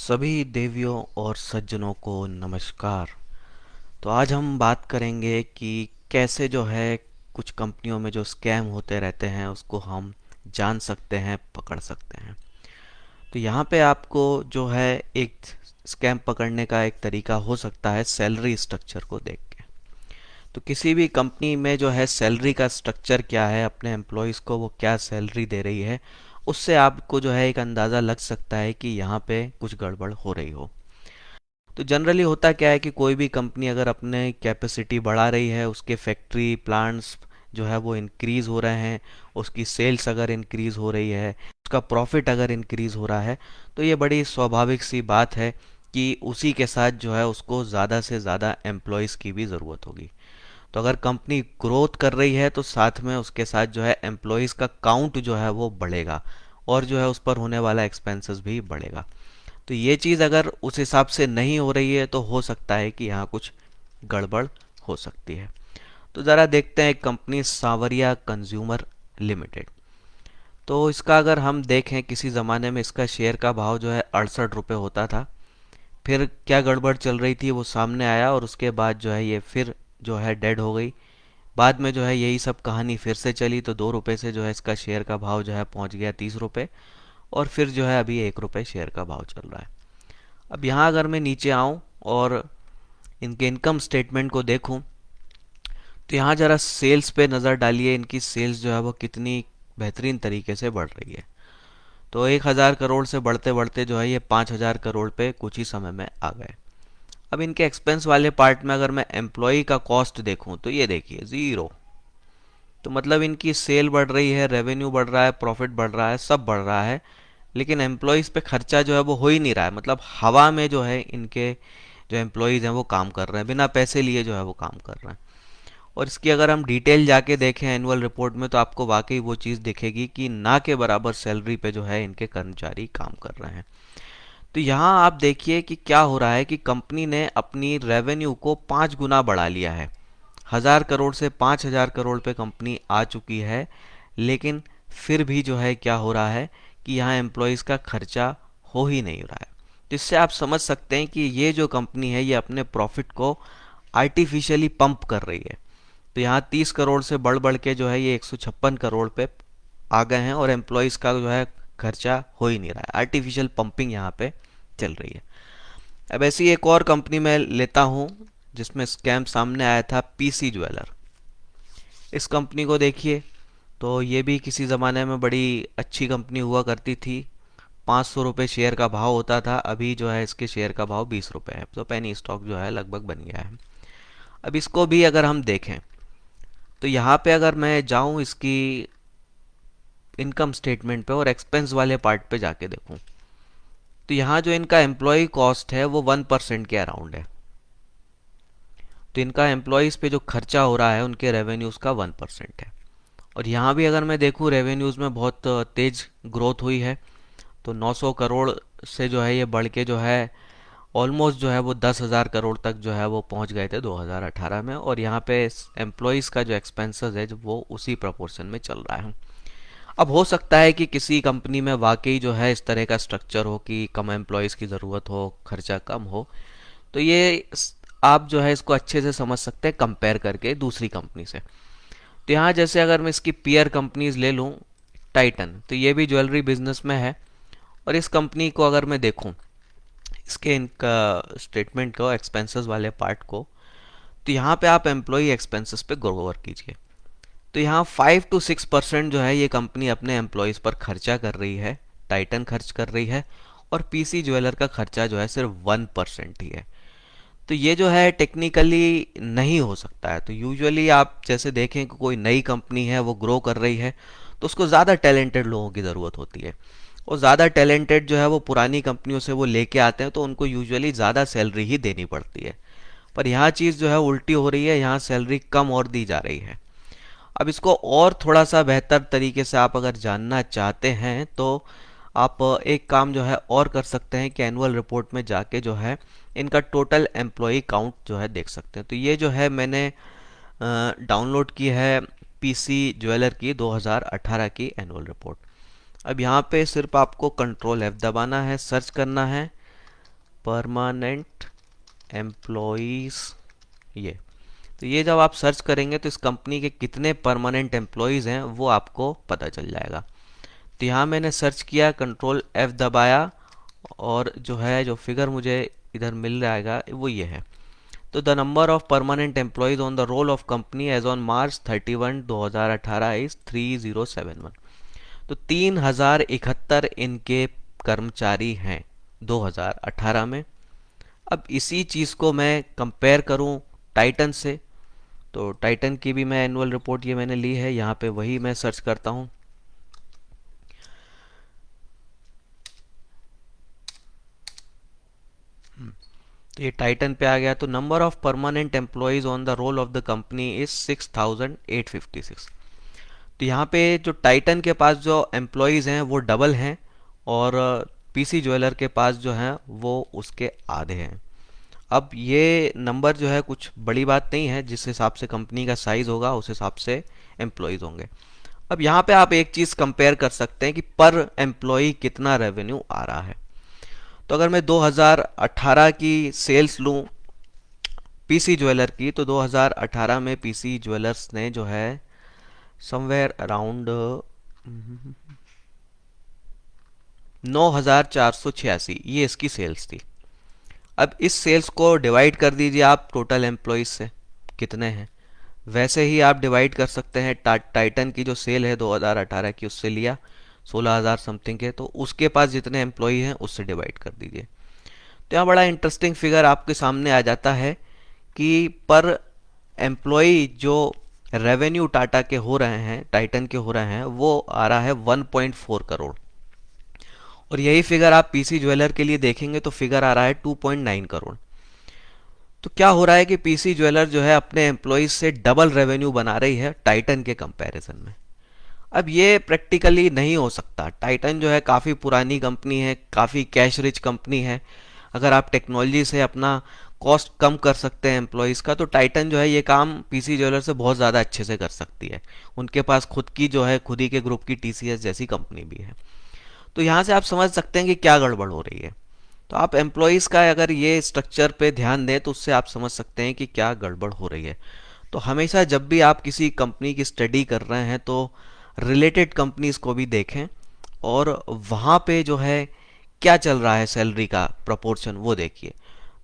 सभी देवियों और सज्जनों को नमस्कार। तो आज हम बात करेंगे कि कैसे जो है कुछ कंपनियों में जो स्कैम होते रहते हैं उसको हम जान सकते हैं, पकड़ सकते हैं। तो यहाँ पे आपको जो है एक स्कैम पकड़ने का एक तरीका हो सकता है सैलरी स्ट्रक्चर को देख के। तो किसी भी कंपनी में जो है सैलरी का स्ट्रक्चर क्या है, अपने एम्प्लॉयज़ को वो क्या सैलरी दे रही है, उससे आपको जो है एक अंदाज़ा लग सकता है कि यहाँ पे कुछ गड़बड़ हो रही हो। तो जनरली होता क्या है कि कोई भी कंपनी अगर अपने कैपेसिटी बढ़ा रही है, उसके फैक्ट्री प्लांट्स जो है वो इंक्रीज़ हो रहे हैं, उसकी सेल्स अगर इंक्रीज़ हो रही है, उसका प्रॉफिट अगर इंक्रीज़ हो रहा है, तो ये बड़ी स्वाभाविक सी बात है कि उसी के साथ जो है उसको ज़्यादा से ज़्यादा एम्प्लॉयज़ की भी ज़रूरत होगी। तो अगर कंपनी ग्रोथ कर रही है तो साथ में उसके साथ जो है एम्प्लॉयज़ का काउंट जो है वो बढ़ेगा और जो है उस पर होने वाला एक्सपेंसेस भी बढ़ेगा। तो ये चीज़ अगर उस हिसाब से नहीं हो रही है तो हो सकता है कि यहाँ कुछ गड़बड़ हो सकती है। तो ज़रा देखते हैं कंपनी सावरिया कंज्यूमर लिमिटेड। तो इसका अगर हम देखें, किसी ज़माने में इसका शेयर का भाव जो है 68 रुपये होता था। फिर क्या गड़बड़ चल रही थी वो सामने आया और उसके बाद जो है ये फिर जो है डेड हो गई। बाद में जो है यही सब कहानी फिर से चली तो 2 रुपये से जो है इसका शेयर का भाव जो है पहुंच गया 30 रुपये। और फिर जो है अभी 1 रुपये शेयर का भाव चल रहा है। अब यहाँ अगर मैं नीचे आऊँ और इनके इनकम स्टेटमेंट को देखूँ तो यहाँ ज़रा सेल्स पे नज़र डालिए। इनकी सेल्स जो है वो कितनी बेहतरीन तरीके से बढ़ रही है। तो 1,000 करोड़ से बढ़ते बढ़ते जो है ये 5,000 करोड़ पे कुछ ही समय में आ गए। अब इनके एक्सपेंस वाले पार्ट में अगर मैं एम्प्लॉय का कॉस्ट देखूँ तो ये देखिए ज़ीरो। तो मतलब इनकी सेल बढ़ रही है, रेवेन्यू बढ़ रहा है, प्रॉफिट बढ़ रहा है, सब बढ़ रहा है, लेकिन एम्प्लॉयज़ पे खर्चा जो है वो हो ही नहीं रहा है। मतलब हवा में जो है इनके जो एम्प्लॉयज़ हैं वो काम कर रहे हैं, बिना पैसे लिए जो है वो काम कर रहे हैं। और इसकी अगर हम डिटेल जाके देखें एनुअल रिपोर्ट में तो आपको वाकई वो चीज़ दिखेगी कि ना के बराबर सैलरी पे जो है इनके कर्मचारी काम कर रहे हैं। तो यहाँ आप देखिए कि क्या हो रहा है कि कंपनी ने अपनी रेवेन्यू को 5 गुना बढ़ा लिया है। 1,000 करोड़ से 5,000 करोड़ पे कंपनी आ चुकी है, लेकिन फिर भी जो है क्या हो रहा है कि यहाँ एम्प्लॉयज़ का खर्चा हो ही नहीं रहा है। जिससे आप समझ सकते हैं कि ये जो कंपनी है ये अपने प्रॉफिट को आर्टिफिशियली पंप कर रही है। तो यहाँ 30 करोड़ से बढ़ बढ़ के जो है ये 156 करोड़ पे आ गए हैं और एम्प्लॉयज़ का जो है खर्चा हो ही नहीं रहा है। आर्टिफिशियल पंपिंग यहाँ पे चल रही है। अब ऐसी एक और कंपनी में लेता हूँ जिसमें स्कैम सामने आया था, पीसी ज्वेलर। इस कंपनी को देखिए, तो ये भी किसी ज़माने में बड़ी अच्छी कंपनी हुआ करती थी। 500 रुपये शेयर का भाव होता था, अभी जो है इसके शेयर का भाव 20 रुपये है। तो पेनी स्टॉक जो है लगभग बन गया है। अब इसको भी अगर हम देखें तो यहाँ पे अगर मैं जाऊँ इसकी इनकम स्टेटमेंट पे और एक्सपेंस वाले पार्ट पे जाके देखूँ तो यहाँ जो इनका एम्प्लॉय कॉस्ट है वो 1% के अराउंड है। तो इनका एम्प्लॉयज़ पे जो खर्चा हो रहा है उनके रेवेन्यूज़ का 1% है। और यहाँ भी अगर मैं देखूँ रेवेन्यूज़ में बहुत तेज़ ग्रोथ हुई है। तो 900 करोड़ से जो है ये बढ़ के जो है ऑलमोस्ट जो है वो 10,000 करोड़ तक जो है वो पहुँच गए थे 2018 में। और यहाँ पे एम्प्लॉयज़ का जो एक्सपेंसेस है वो उसी प्रोपोर्शन में चल रहा है। अब हो सकता है कि किसी कंपनी में वाकई जो है इस तरह का स्ट्रक्चर हो कि कम एम्प्लॉयज़ की ज़रूरत हो, खर्चा कम हो। तो ये आप जो है इसको अच्छे से समझ सकते हैं कंपेयर करके दूसरी कंपनी से। तो यहाँ जैसे अगर मैं इसकी पीयर कंपनीज ले लूँ, टाइटन, तो ये भी ज्वेलरी बिजनेस में है। और इस कंपनी को अगर मैं देखूँ इसके इनका स्टेटमेंट को, एक्सपेंसेस वाले पार्ट को, तो यहाँ पे आप एम्प्लॉई एक्सपेंसेस पे गौर कीजिए। तो यहाँ 5 to 6% जो है ये कंपनी अपने एम्प्लॉयज़ पर खर्चा कर रही है, टाइटन खर्च कर रही है। और पीसी ज्वेलर का खर्चा जो है सिर्फ 1% ही है। तो ये जो है टेक्निकली नहीं हो सकता है। तो यूजुअली आप जैसे देखें कि कोई नई कंपनी है वो ग्रो कर रही है तो उसको ज़्यादा टैलेंटेड लोगों की ज़रूरत होती है। और ज़्यादा टैलेंटेड जो है वो पुरानी कंपनियों से वो लेके आते हैं तो उनको यूजुअली ज़्यादा सैलरी ही देनी पड़ती है। पर यहाँ चीज़ जो है उल्टी हो रही है, यहाँ सैलरी कम और दी जा रही है। अब इसको और थोड़ा सा बेहतर तरीके से आप अगर जानना चाहते हैं तो आप एक काम जो है और कर सकते हैं कि एनुअल रिपोर्ट में जाके जो है इनका टोटल एम्प्लॉय काउंट जो है देख सकते हैं। तो ये जो है मैंने डाउनलोड की है पीसी ज्वेलर की 2018 की एनुअल रिपोर्ट। अब यहाँ पे सिर्फ आपको कंट्रोल F दबाना है, सर्च करना है परमानेंट एम्प्लॉयज़, ये तो ये जब आप सर्च करेंगे तो इस कंपनी के कितने परमानेंट एम्प्लॉयज़ हैं वो आपको पता चल जाएगा। तो यहाँ मैंने सर्च किया, कंट्रोल F दबाया, और जो है जो फिगर मुझे इधर मिल जाएगा वो ये है। तो the number of permanent employees on the roll of company as on March 31 2018 is 3071। तो 3071 इनके कर्मचारी हैं 2018 में। अब इसी चीज़ को मैं कंपेयर करूं टाइटन से, तो टाइटन की भी मैं एनुअल रिपोर्ट ये मैंने ली है, यहाँ पे वही मैं सर्च करता हूँ। तो ये टाइटन पे आ गया। तो number of permanent employees on the roll of the company is 6856। तो यहाँ पे जो टाइटन के पास जो एम्प्लॉयज हैं वो डबल हैं, और पीसी ज्वेलर के पास जो हैं वो उसके आधे हैं। अब ये नंबर जो है कुछ बड़ी बात नहीं है, जिस हिसाब से कंपनी का साइज होगा उस हिसाब से एम्प्लॉयज होंगे। अब यहाँ पे आप एक चीज़ कंपेयर कर सकते हैं कि पर एम्प्लॉय कितना रेवेन्यू आ रहा है। तो अगर मैं 2018 की सेल्स लूँ पीसी ज्वेलर की, तो 2018 में पीसी ज्वेलर्स ने जो है समवेयर अराउंड 9486 ये इसकी सेल्स थी। अब इस सेल्स को डिवाइड कर दीजिए आप टोटल एम्प्लॉयज़ से, कितने हैं। वैसे ही आप डिवाइड कर सकते हैं टाइटन की जो सेल है 2018 की, उससे लिया 16,000 समथिंग के, तो उसके पास जितने एम्प्लॉई हैं उससे डिवाइड कर दीजिए। तो यहाँ बड़ा इंटरेस्टिंग फिगर आपके सामने आ जाता है कि पर एम्प्लॉई जो रेवेन्यू टाटा के हो रहे हैं, टाइटन के हो रहे हैं, वो आ रहा है 1.4 करोड़। और यही फिगर आप पीसी ज्वेलर के लिए देखेंगे तो फिगर आ रहा है 2.9 करोड़। तो क्या हो रहा है कि पीसी ज्वेलर जो है अपने एम्प्लॉयज से डबल रेवेन्यू बना रही है टाइटन के कंपैरिजन में। अब ये प्रैक्टिकली नहीं हो सकता। टाइटन जो है काफ़ी पुरानी कंपनी है, काफ़ी कैश रिच कंपनी है। अगर आप टेक्नोलॉजी से अपना कॉस्ट कम कर सकते हैं एम्प्लॉयज़ का, तो टाइटन जो है ये काम पीसी ज्वेलर से बहुत ज़्यादा अच्छे से कर सकती है। उनके पास खुद की जो है खुद ही के ग्रुप की टीसीएस जैसी कंपनी भी है। तो यहाँ से आप समझ सकते हैं कि क्या गड़बड़ हो रही है। तो आप एम्प्लॉयज़ का अगर ये स्ट्रक्चर पे ध्यान दें तो उससे आप समझ सकते हैं कि क्या गड़बड़ हो रही है। तो हमेशा जब भी आप किसी कंपनी की स्टडी कर रहे हैं तो रिलेटेड कंपनीज को भी देखें, और वहाँ पे जो है क्या चल रहा है सैलरी का प्रोपोर्शन वो देखिए।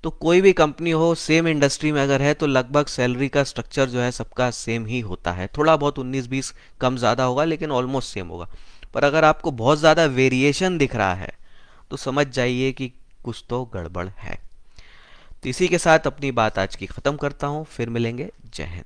तो कोई भी कंपनी हो सेम इंडस्ट्री में अगर है तो लगभग सैलरी का स्ट्रक्चर जो है सबका सेम ही होता है। थोड़ा बहुत 19-20 कम ज़्यादा होगा लेकिन ऑलमोस्ट सेम होगा। पर अगर आपको बहुत ज़्यादा वेरिएशन दिख रहा है तो समझ जाइए कि कुछ तो गड़बड़ है। तो इसी के साथ अपनी बात आज की ख़त्म करता हूँ, फिर मिलेंगे। जय हिंद।